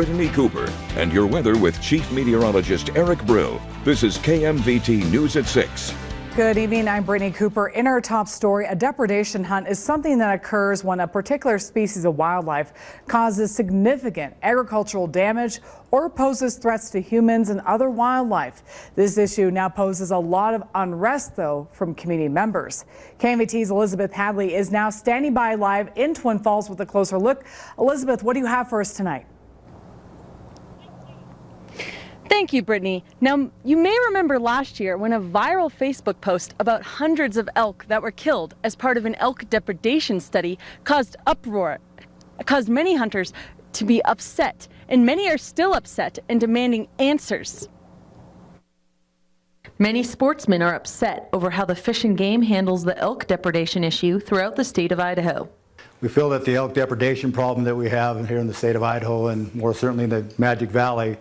Brittany Cooper, and your weather with Chief Meteorologist Eric Brill. This is KMVT News at 6. Good evening, I'm Brittany Cooper. In our top story, a depredation hunt is something that occurs when a particular species of wildlife causes significant agricultural damage or poses threats to humans and other wildlife. This issue now poses a lot of unrest, though, from community members. KMVT's Elizabeth Hadley is now standing by live in Twin Falls with a closer look. Elizabeth, what do you have for us tonight? Thank you, Brittany. Now, you may remember last year when a viral Facebook post about hundreds of elk that were killed as part of an elk depredation study caused uproar, caused many hunters to be upset, and many are still upset and demanding answers. Many sportsmen are upset over how the Fish and Game handles the elk depredation issue throughout the state of Idaho. We feel that the elk depredation problem that we have here in the state of Idaho, and more certainly in the Magic Valley,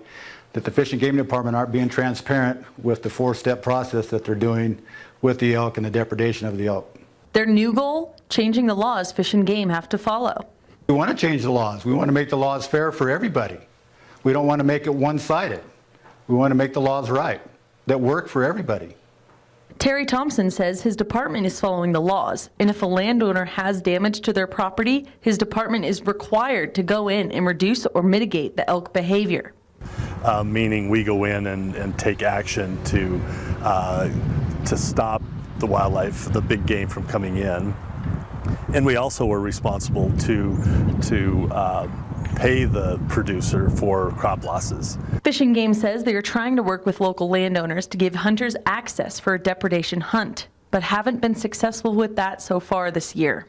that the Fish and Game Department aren't being transparent with the four-step process that they're doing with the elk and the depredation of the elk. Their new goal, changing the laws Fish and Game have to follow. We want to change the laws. We want to make the laws fair for everybody. We don't want to make it one-sided. We want to make the laws right, that work for everybody. Terry Thompson says his department is following the laws, and if a landowner has damage to their property, his department is required to go in and reduce or mitigate the elk behavior. Meaning we go in and take action to stop the wildlife, the big game, from coming in. And we also are responsible to pay the producer for crop losses. Fish and Game says they are trying to work with local landowners to give hunters access for a depredation hunt, but haven't been successful with that so far this year.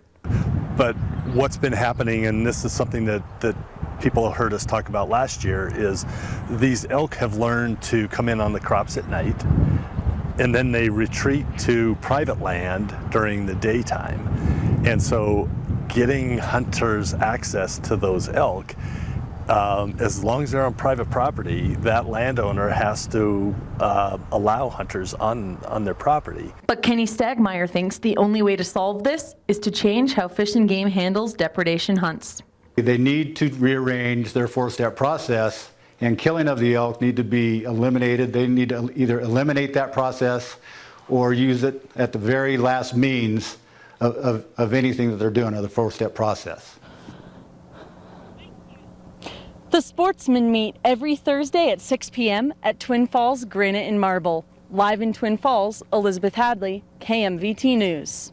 But what's been happening, and this is something that people heard us talk about last year, is these elk have learned to come in on the crops at night, and then they retreat to private land during the daytime. And so getting hunters access to those elk, as long as they're on private property, that landowner has to allow hunters on their property. But Kenny Stagmeyer thinks the only way to solve this is to change how Fish and Game handles depredation hunts. They need to rearrange their four-step process, and killing of the elk need to be eliminated. They need to either eliminate that process or use it at the very last means of anything that they're doing of the four-step process. The sportsmen meet every Thursday at 6 p.m. at Twin Falls Granite and Marble. Live in Twin Falls, Elizabeth Hadley, KMVT News.